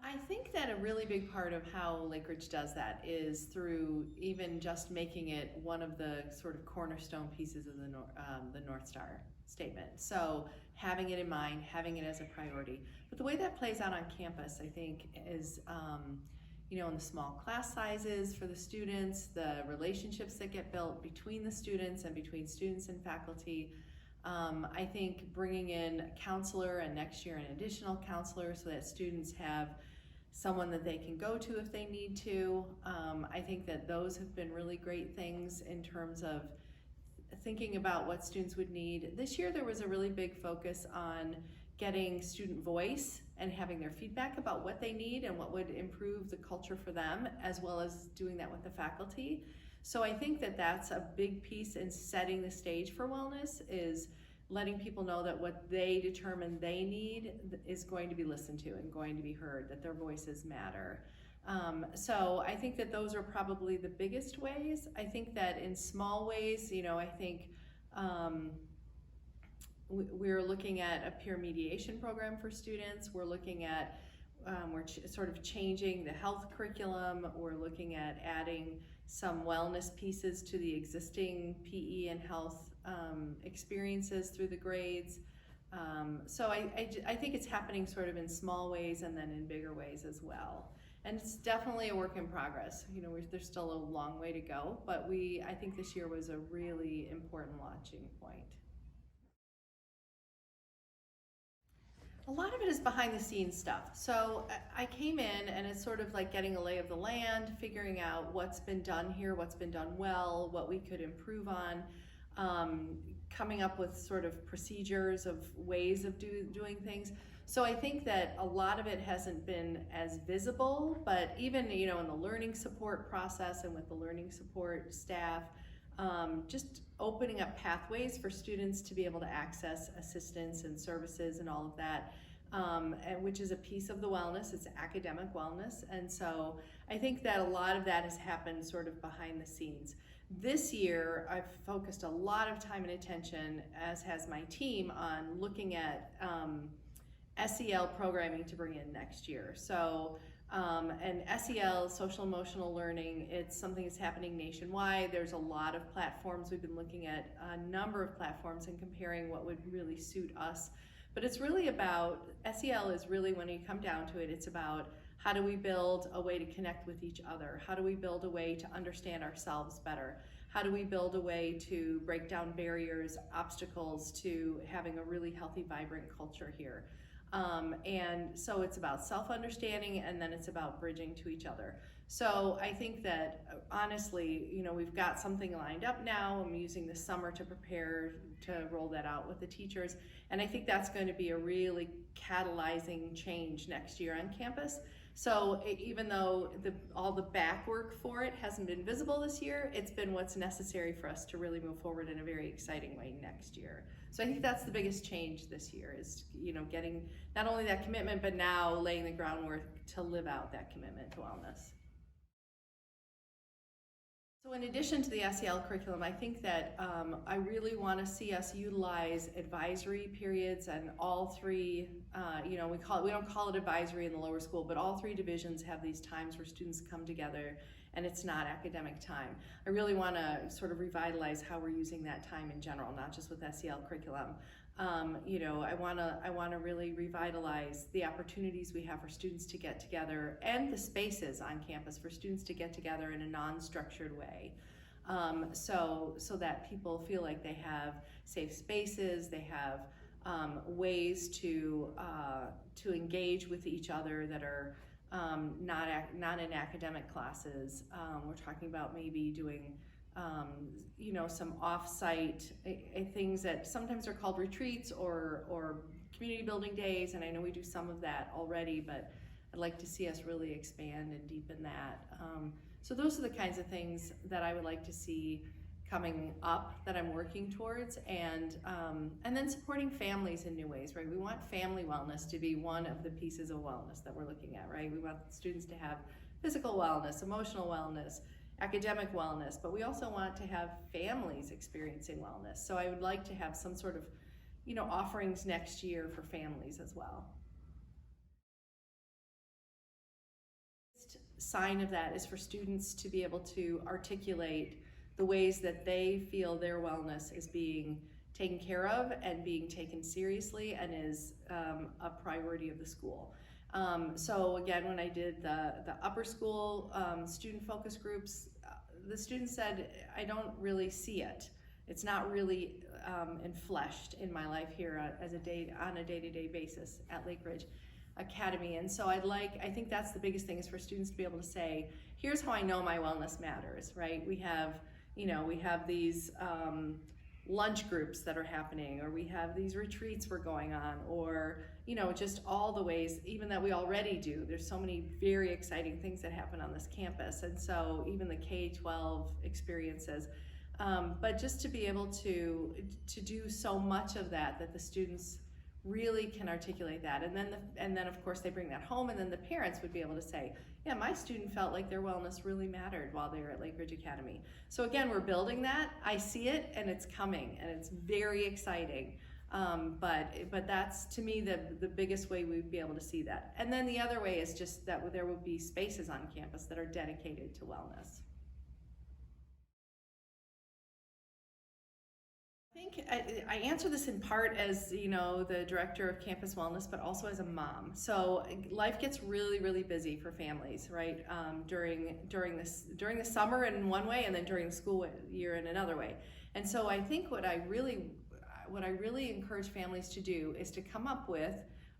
I think that a really big part of how Lake Ridge does that is through even just making it one of the sort of cornerstone pieces of the North Star statement. So having it in mind, having it as a priority. But the way that plays out on campus, I think, is in the small class sizes for the students, the relationships that get built between the students and between students and faculty. I think bringing in a counselor and next year an additional counselor so that students have someone that they can go to if they need to. I think that those have been really great things in terms of thinking about what students would need. This year there was a really big focus on getting student voice and having their feedback about what they need and what would improve the culture for them, as well as doing that with the faculty. So I think that that's a big piece in setting the stage for wellness, is letting people know that what they determine they need is going to be listened to and going to be heard, that their voices matter. So I think that those are probably the biggest ways. I think that in small ways, I think we're looking at a peer mediation program for students. We're looking at, sort of changing the health curriculum. We're looking at adding some wellness pieces to the existing PE and health experiences through the grades. So I think it's happening sort of in small ways and then in bigger ways as well. And it's definitely a work in progress. There's still a long way to go, but I think this year was a really important launching point. A lot of it is behind the scenes stuff. So I came in and it's sort of like getting a lay of the land, figuring out what's been done here, what's been done well, what we could improve on, coming up with sort of procedures of ways of doing things. So I think that a lot of it hasn't been as visible, but even in the learning support process and with the learning support staff, just opening up pathways for students to be able to access assistance and services and all of that, and which is a piece of the wellness. It's academic wellness. And so I think that a lot of that has happened sort of behind the scenes. This year, I've focused a lot of time and attention, as has my team, on looking at SEL programming to bring in next year. So and SEL, social emotional learning, it's something that's happening nationwide. There's a lot of platforms. We've been looking at a number of platforms and comparing what would really suit us. But it's really about, SEL is really, when you come down to it, it's about how do we build a way to connect with each other? How do we build a way to understand ourselves better? How do we build a way to break down barriers, obstacles to having a really healthy, vibrant culture here? And so it's about self-understanding, and then it's about bridging to each other. So I think that honestly, we've got something lined up now. I'm using the summer to prepare to roll that out with the teachers. And I think that's going to be a really catalyzing change next year on campus. So even though all the back work for it hasn't been visible this year, it's been what's necessary for us to really move forward in a very exciting way next year. So I think that's the biggest change this year, is getting not only that commitment, but now laying the groundwork to live out that commitment to wellness. So in addition to the SEL curriculum, I think that I really want to see us utilize advisory periods, and all three, we don't call it advisory in the lower school, but all three divisions have these times where students come together and it's not academic time. I really want to sort of revitalize how we're using that time in general, not just with SEL curriculum. I want to really revitalize the opportunities we have for students to get together, and the spaces on campus for students to get together in a non-structured way, so that people feel like they have safe spaces, they have ways to engage with each other that are not in academic classes. We're talking about maybe doing some off-site things that sometimes are called retreats or community building days, and I know we do some of that already, but I'd like to see us really expand and deepen that. So those are the kinds of things that I would like to see coming up, that I'm working towards, and then supporting families in new ways, right? We want family wellness to be one of the pieces of wellness that we're looking at, right? We want students to have physical wellness, emotional wellness, academic wellness, but we also want to have families experiencing wellness. So I would like to have some sort of, offerings next year for families as well. sign of that is for students to be able to articulate the ways that they feel their wellness is being taken care of and being taken seriously and is a priority of the school. So again, when I did the upper school student focus groups, the students said, I don't really see it. It's not really enfleshed in my life here on a day-to-day basis at Lake Ridge Academy. And so I think that's the biggest thing, is for students to be able to say, here's how I know my wellness matters, right? We have these lunch groups that are happening, or we have these retreats we're going on, or just all the ways even that we already do. There's so many very exciting things that happen on this campus, and so even the K-12 experiences, but just to be able to do so much of that the students really can articulate that, and then of course they bring that home, and then the parents would be able to say, yeah, my student felt like their wellness really mattered while they were at Lake Ridge Academy. So again, we're building that. I see it, and it's coming, and it's very exciting. But that's, to me, the biggest way we'd be able to see that. And then the other way is just that there would be spaces on campus that are dedicated to wellness. I think I answer this in part as, the director of campus wellness, but also as a mom. So life gets really, really busy for families, right? During the summer in one way, and then during the school year in another way. And so I think what I really encourage families to do is to come up with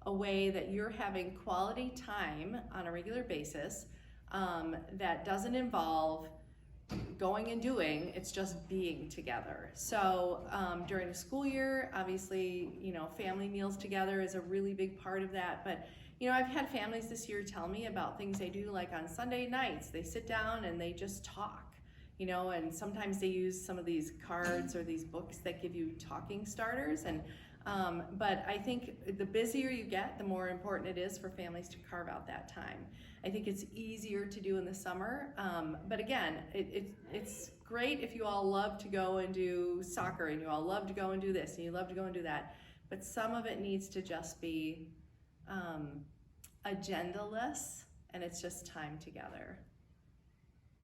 a way that you're having quality time on a regular basis that doesn't involve going and doing, it's just being together. So during the school year, obviously, family meals together is a really big part of that. But, I've had families this year tell me about things they do, like on Sunday nights, they sit down and they just talk, and sometimes they use some of these cards or these books that give you talking starters. And but I think the busier you get, the more important it is for families to carve out that time. I think it's easier to do in the summer, but again, it's great if you all love to go and do soccer, and you all love to go and do this, and you love to go and do that, but some of it needs to just be agenda-less, and it's just time together.